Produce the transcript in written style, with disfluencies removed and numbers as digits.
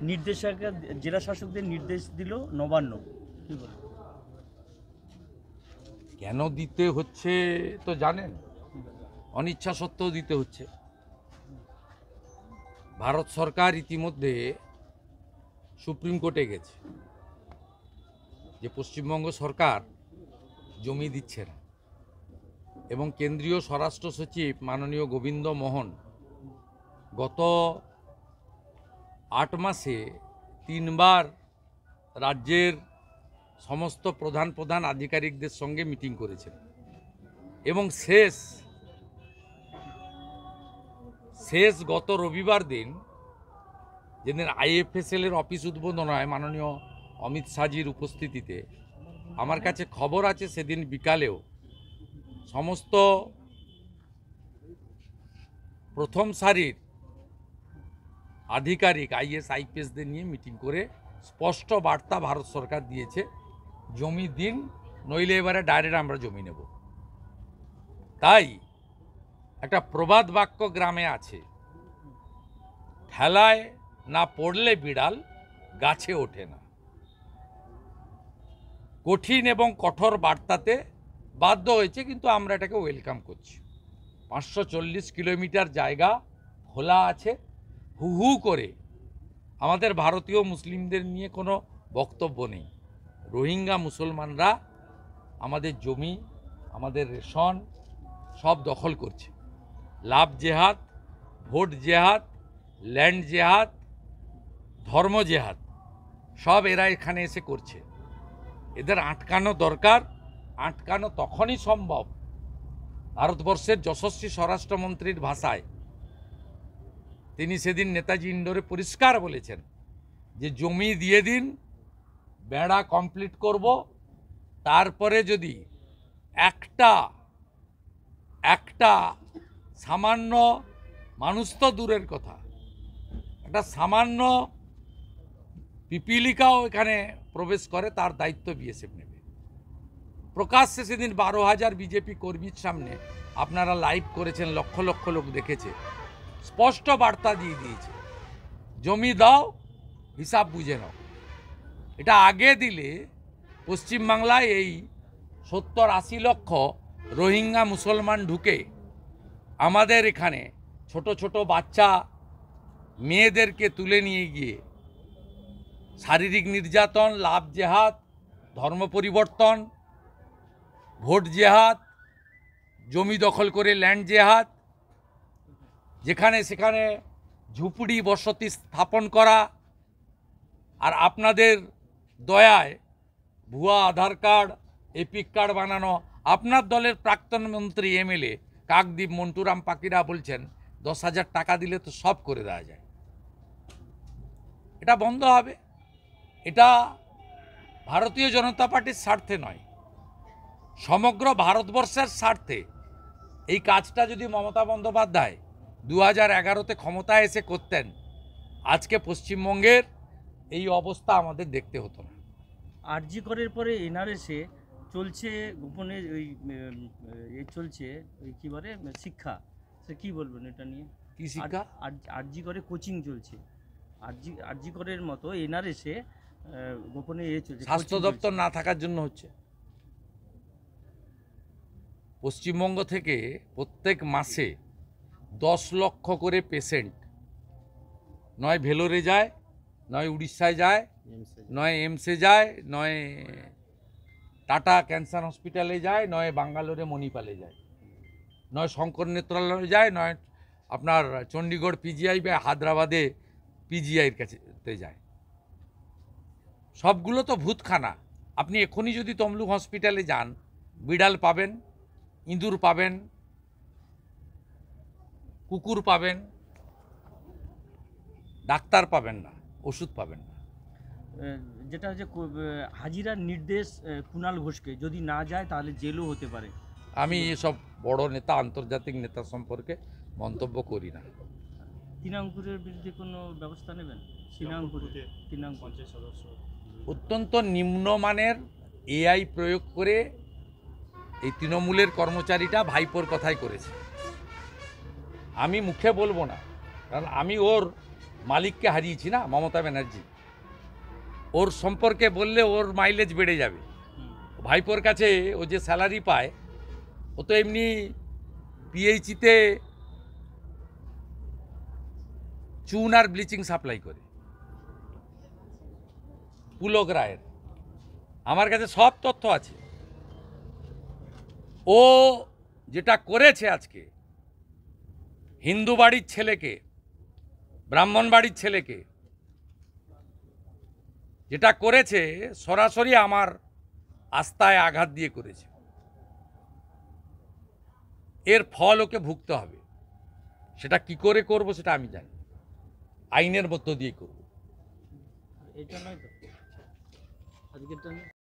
নির্দেশক জেলা শাসকদের নির্দেশ দিল নবান্ন, কি বলে? কেন দিতে হচ্ছে তো জানেন, অনিচ্ছা সত্ত্বেও দিতে হচ্ছে। ভারত সরকার ইতিমধ্যে সুপ্রিম কোর্টে গেছে যে পশ্চিমবঙ্গ সরকার জমি দিচ্ছে না, এবং কেন্দ্রীয় স্বরাষ্ট্র সচিব মাননীয় গোবিন্দ মোহন গত 8 মাসে 3 বার রাজ্যের সমস্ত প্রধান আধিকারিকদের সঙ্গে মিটিং করেছেন, এবং শেষ গত রবিবার দিন, যেদিন IFSL এর অফিস উদ্বোধন হয় মাননীয় অমিত শাহজির উপস্থিতিতে, আমার কাছে খবর আছে সেদিন বিকালেও সমস্ত প্রথম সারির আধিকারিক IAS IPSদের নিয়ে মিটিং করে স্পষ্ট বার্তা ভারত সরকার দিয়েছে, জমি দিন, নইলে এবারে ডাইরেক্ট আমরা জমি নেব। তাই একটা প্রবাদ বাক্য গ্রামে আছে, ঠেলায় না পড়লে বিড়াল গাছে ওঠে না। কঠিন এবং কঠোর বার্তাতে বাধ্য হয়েছে, কিন্তু আমরা এটাকে ওয়েলকাম করছি। 540 কিলোমিটার জায়গা খোলা আছে, হু হু করে আমাদের ভারতীয় মুসলিমদের নিয়ে কোনো বক্তব্য নেই। রোহিঙ্গা মুসলমানরা আমাদের জমি, আমাদের রেশন সব দখল করছে। লাভ জেহাদ, ভোট জেহাদ, ল্যান্ড জেহাদ, ধর্ম জেহাদ সব এরা এখানে এসে করছে। এদের আটকানো দরকার। আটকানো তখনই সম্ভব ভারতবর্ষের যশস্বী স্বরাষ্ট্রমন্ত্রীর ভাষায়। তিনি সেদিন নেতাজি ইন্ডোরে পরিষ্কার বলেছেন যে জমি দিয়ে দিন, বেড়া কমপ্লিট করব, তারপরে যদি একটা সামান্য, মানুষ তো দূরের কথা, একটা সামান্য পিপিলিকাও এখানে প্রবেশ করে, তার দায়িত্ব BSF নেবে। প্রকাশ্যে সেদিন 12,000 বিজেপি কর্মীর সামনে আপনারা লাইভ করেছেন, লক্ষ লক্ষ লোক দেখেছে, স্পষ্ট বার্তা দিয়ে দিয়েছে, জমি দাও, হিসাব বুঝে নাও। এটা আগে দিলে পশ্চিমবাংলায় এই 70-80 লক্ষ রোহিঙ্গা মুসলমান ঢুকে আমাদের এখানে ছোট ছোট বাচ্চা মেয়েদেরকে তুলে নিয়ে গিয়ে শারীরিক নির্যাতন, লাভ জেহাদ, ধর্ম পরিবর্তন, ভোট জেহাদ, জমি দখল করে ল্যান্ড জেহাদ, যেখানে সেখানে ঝুপড়ি বসতি স্থাপন করা, আর আপনাদের দয়ায় ভুয়া আধার কার্ড, এপিক কার্ড বানানো। আপনার দলের প্রাক্তন মন্ত্রী MLA কাকদ্বীপ মন্টুরাম পাকিরা বলছেন 10,000 টাকা দিলে তো সব করে দেওয়া যায়। এটা বন্ধ হবে। এটা ভারতীয় জনতা পার্টির স্বার্থে নয়, সমগ্র ভারতবর্ষের স্বার্থে। এই কাজটা যদি মমতা বন্দ্যোপাধ্যায় 2011-তে ক্ষমতায় এসে করতেন, আজকে পশ্চিমবঙ্গের এই অবস্থা আমাদের দেখতে হতো না। আরজি করের পরে NRS-এ চলছে গোপনে চলছে ওই কী বলে শিক্ষা, সে কী বলবেন এটা নিয়ে? কি শিক্ষা? আরজি করে কোচিং চলছে। আরজি করের মতো NRS-এ গোপনে চলছে। স্বাস্থ্য দপ্তর না থাকার জন্য হচ্ছে। পশ্চিমবঙ্গ থেকে প্রত্যেক মাসে 10 লক্ষ করে পেশেন্ট নয় ভেলোরে যায়, নয় উড়িষ্যায় যায়, নয় এমসে যায়, নয় টাটা ক্যান্সার হসপিটালে যায়, নয় বাঙ্গালোরে মণিপালে যায়, নয় শঙ্কর নেত্রালয়ে যায়, নয় আপনার চণ্ডীগড় PGI বা হায়দ্রাবাদে PGIর কাছে যায়। সবগুলো তো ভূতখানা। আপনি এখনই যদি তমলুক হসপিটালে যান, বিড়াল পাবেন, ইঁদুর পাবেন, কুকুর পাবেন, ডাক্তার পাবেন না, ওষুধ পাবেন না। যেটা হচ্ছে হাজিরার নির্দেশ কুণাল ঘোষকে, যদি না যায় তাহলে জেলও হতে পারে। আমি এসব বড় নেতা, আন্তর্জাতিক নেতা সম্পর্কে মন্তব্য করি না। তৃণাঙ্কুরের বিরুদ্ধে কোনো ব্যবস্থা নেবেন? তৃণাঙ্কুর সদস্য অত্যন্ত নিম্নমানের AI প্রয়োগ করে এই তৃণমূলের কর্মচারীটা ভাইপোর কথাই করেছে। আমি মুখে বলবো না, কারণ আমি ওর মালিককে হারিয়েছি না, মমতা ব্যানার্জি। ওর সম্পর্কে বললে ওর মাইলেজ বেড়ে যাবে। ভাইপোর কাছে ও যে স্যালারি পায়, ও তো এমনি পিএইচিতে চুন আর ব্লিচিং সাপ্লাই করে, পুলক রায়ের। আমার কাছে সব তথ্য আছে। ও যেটা করেছে আজকে, হিন্দু বাড়ির ছেলেকে, ব্রাহ্মণ বাড়ির ছেলেকে যেটা করেছে, সরাসরি আমার আস্থায় আঘাত দিয়ে করেছে। এর ফল ওকে ভুগতে হবে। সেটা কি করে করব সেটা আমি জানি, আইনের মধ্য দিয়ে করব। এটা নয় তো আজকেরটা নয়।